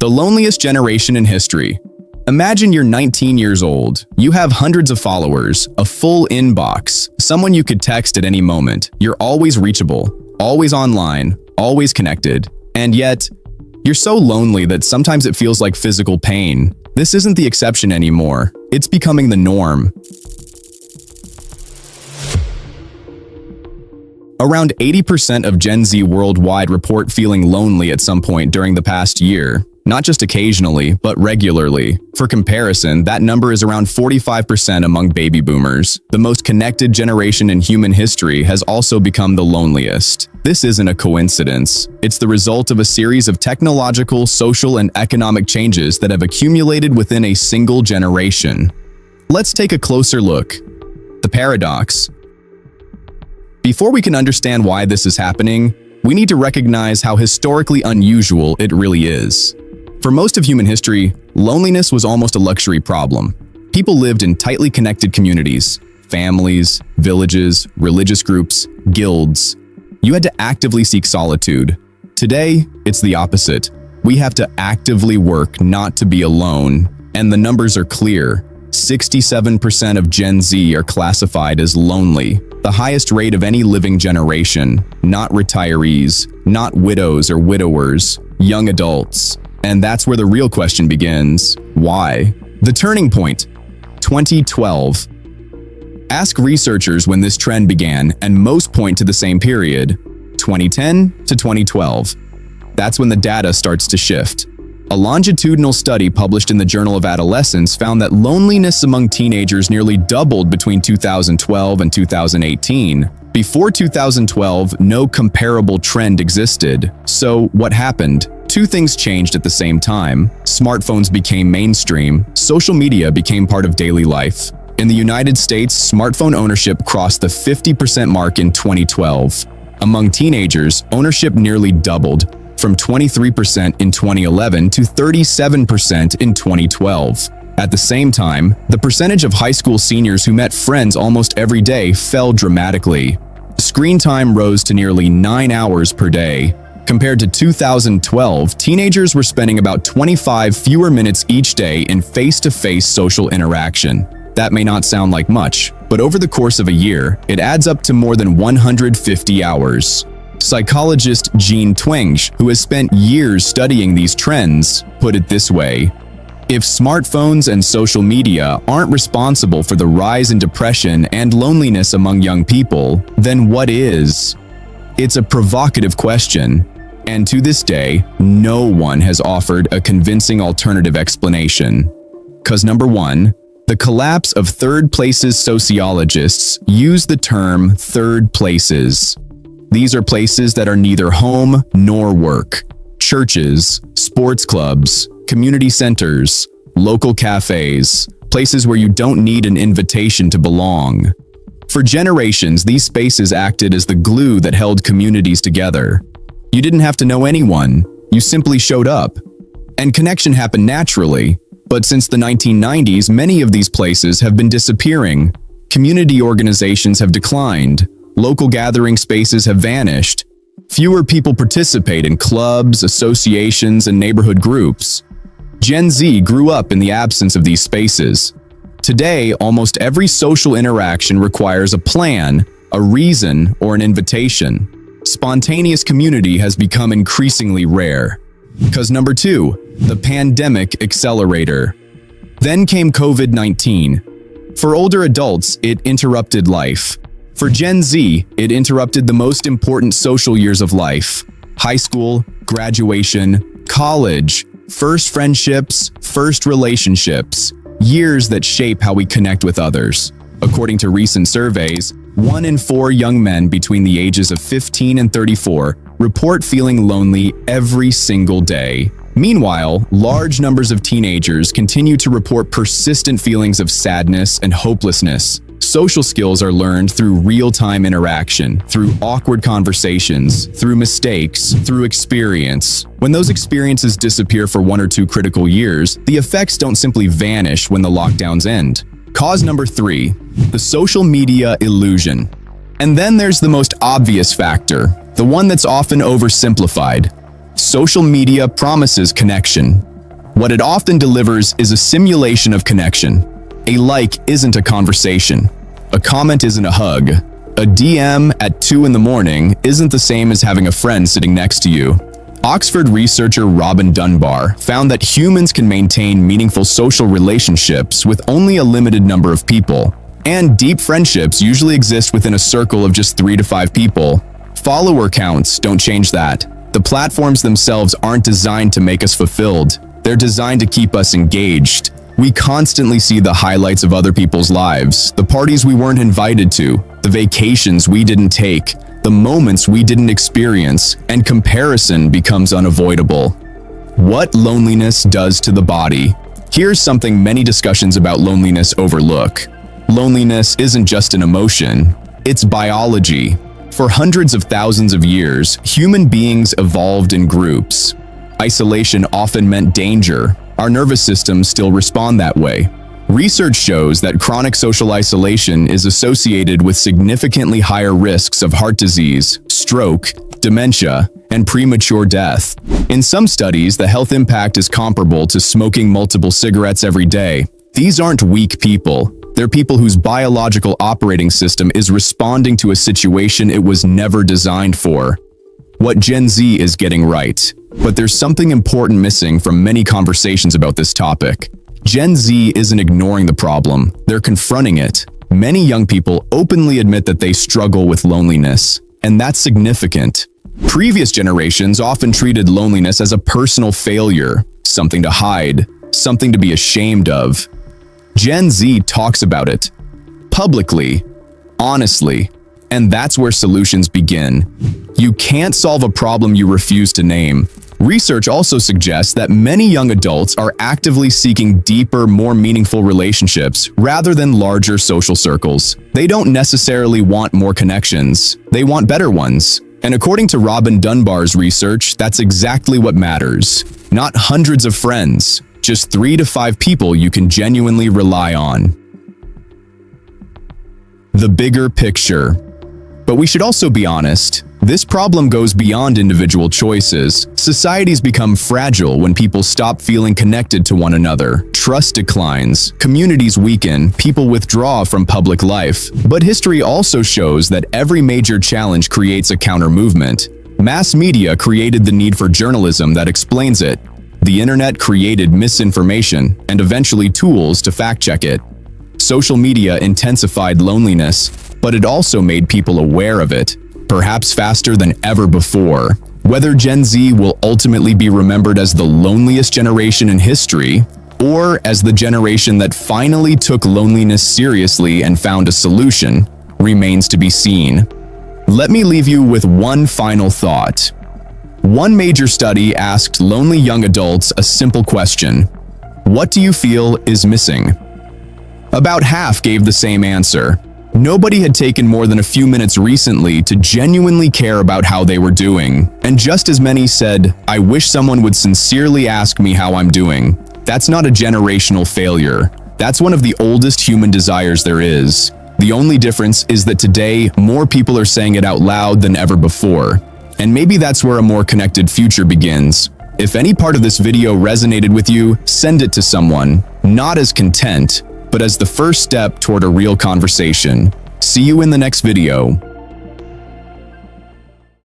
The loneliest generation in history. Imagine you're 19 years old, you have hundreds of followers, a full inbox, someone you could text at any moment, you're always reachable, always online, always connected, and yet, you're so lonely that sometimes it feels like physical pain. This isn't the exception anymore, it's becoming the norm. Around 80% of Gen Z worldwide report feeling lonely at some point during the past year. Not just occasionally, but regularly. For comparison, that number is around 45% among baby boomers. The most connected generation in human history has also become the loneliest. This isn't a coincidence. It's the result of a series of technological, social, and economic changes that have accumulated within a single generation. Let's take a closer look. The paradox. Before we can understand why this is happening, we need to recognize how historically unusual it really is. For most of human history, loneliness was almost a luxury problem. People lived in tightly connected communities, families, villages, religious groups, guilds. You had to actively seek solitude. Today, it's the opposite. We have to actively work not to be alone, and the numbers are clear. 67% of Gen Z are classified as lonely, the highest rate of any living generation, not retirees, not widows or widowers, young adults. And that's where the real question begins. Why? The turning point. 2012. Ask researchers when this trend began, and most point to the same period, 2010 to 2012. That's when the data starts to shift. A longitudinal study published in the Journal of Adolescence found that loneliness among teenagers nearly doubled between 2012 and 2018. Before 2012, no comparable trend existed. So what happened? Two things changed at the same time. Smartphones became mainstream, social media became part of daily life. In the United States, smartphone ownership crossed the 50% mark in 2012. Among teenagers, ownership nearly doubled, from 23% in 2011 to 37% in 2012. At the same time, the percentage of high school seniors who met friends almost every day fell dramatically. Screen time rose to nearly 9 hours per day. Compared to 2012, teenagers were spending about 25 fewer minutes each day in face-to-face social interaction. That may not sound like much, but over the course of a year, it adds up to more than 150 hours. Psychologist Jean Twenge, who has spent years studying these trends, put it this way: if smartphones and social media aren't responsible for the rise in depression and loneliness among young people, then what is? It's a provocative question, and to this day, no one has offered a convincing alternative explanation. Cause number one, the collapse of third places sociologists use the term third places. These are places that are neither home nor work. Churches, sports clubs, community centers, local cafes, places where you don't need an invitation to belong. For generations, these spaces acted as the glue that held communities together. You didn't have to know anyone, you simply showed up. And connection happened naturally, but since the 1990s, many of these places have been disappearing. Community organizations have declined. Local gathering spaces have vanished. Fewer people participate in clubs, associations, and neighborhood groups. Gen Z grew up in the absence of these spaces. Today, almost every social interaction requires a plan, a reason, or an invitation. Spontaneous community has become increasingly rare. Cause number two, the pandemic accelerator. Then came COVID-19. For older adults, it interrupted life. For Gen Z, it interrupted the most important social years of life: high school, graduation, college, first friendships, first relationships, years that shape how we connect with others. According to recent surveys, 1 in 4 young men between the ages of 15 and 34 report feeling lonely every single day. Meanwhile, large numbers of teenagers continue to report persistent feelings of sadness and hopelessness. Social skills are learned through real-time interaction, through awkward conversations, through mistakes, through experience. When those experiences disappear for 1 or 2 critical years, the effects don't simply vanish when the lockdowns end. Cause number 3, the social media illusion. And then there's the most obvious factor, the one that's often oversimplified: Social media promises connection. What it often delivers is a simulation of connection. A like isn't a conversation. A comment isn't a hug. A DM at 2 in the morning isn't the same as having a friend sitting next to you. Oxford researcher Robin Dunbar found that humans can maintain meaningful social relationships with only a limited number of people. And deep friendships usually exist within a circle of just 3 to 5 people. Follower counts don't change that. The platforms themselves aren't designed to make us fulfilled. They're designed to keep us engaged. We constantly see the highlights of other people's lives, the parties we weren't invited to, the vacations we didn't take, the moments we didn't experience, and comparison becomes unavoidable. What loneliness does to the body. Here's something many discussions about loneliness overlook. Loneliness isn't just an emotion, it's biology. For hundreds of thousands of years, human beings evolved in groups. Isolation often meant danger. Our nervous systems still respond that way. Research shows that chronic social isolation is associated with significantly higher risks of heart disease, stroke, dementia, and premature death. In some studies, the health impact is comparable to smoking multiple cigarettes every day. These aren't weak people. They're people whose biological operating system is responding to a situation it was never designed for. What Gen Z is getting right. But there's something important missing from many conversations about this topic. Gen Z isn't ignoring the problem, they're confronting it. Many young people openly admit that they struggle with loneliness, and that's significant. Previous generations often treated loneliness as a personal failure, something to hide, something to be ashamed of. Gen Z talks about it, publicly, honestly, and that's where solutions begin. You can't solve a problem you refuse to name. Research also suggests that many young adults are actively seeking deeper, more meaningful relationships rather than larger social circles. They don't necessarily want more connections, they want better ones. And according to Robin Dunbar's research, that's exactly what matters. Not hundreds of friends, just 3 to 5 people you can genuinely rely on. The bigger picture. But we should also be honest. This problem goes beyond individual choices. Societies become fragile when people stop feeling connected to one another. Trust declines, communities weaken, people withdraw from public life. But history also shows that every major challenge creates a counter-movement. Mass media created the need for journalism that explains it. The internet created misinformation and eventually tools to fact-check it. Social media intensified loneliness, but it also made people aware of it, perhaps faster than ever before. Whether Gen Z will ultimately be remembered as the loneliest generation in history, or as the generation that finally took loneliness seriously and found a solution, remains to be seen. Let me leave you with one final thought. One major study asked lonely young adults a simple question: what do you feel is missing? About half gave the same answer. Nobody had taken more than a few minutes recently to genuinely care about how they were doing, and just as many said, "I wish someone would sincerely ask me how I'm doing." That's not a generational failure. That's one of the oldest human desires there is. The only difference is that today, more people are saying it out loud than ever before. And maybe that's where a more connected future begins. If any part of this video resonated with you, send it to someone, not as content, but as the first step toward a real conversation. See you in the next video.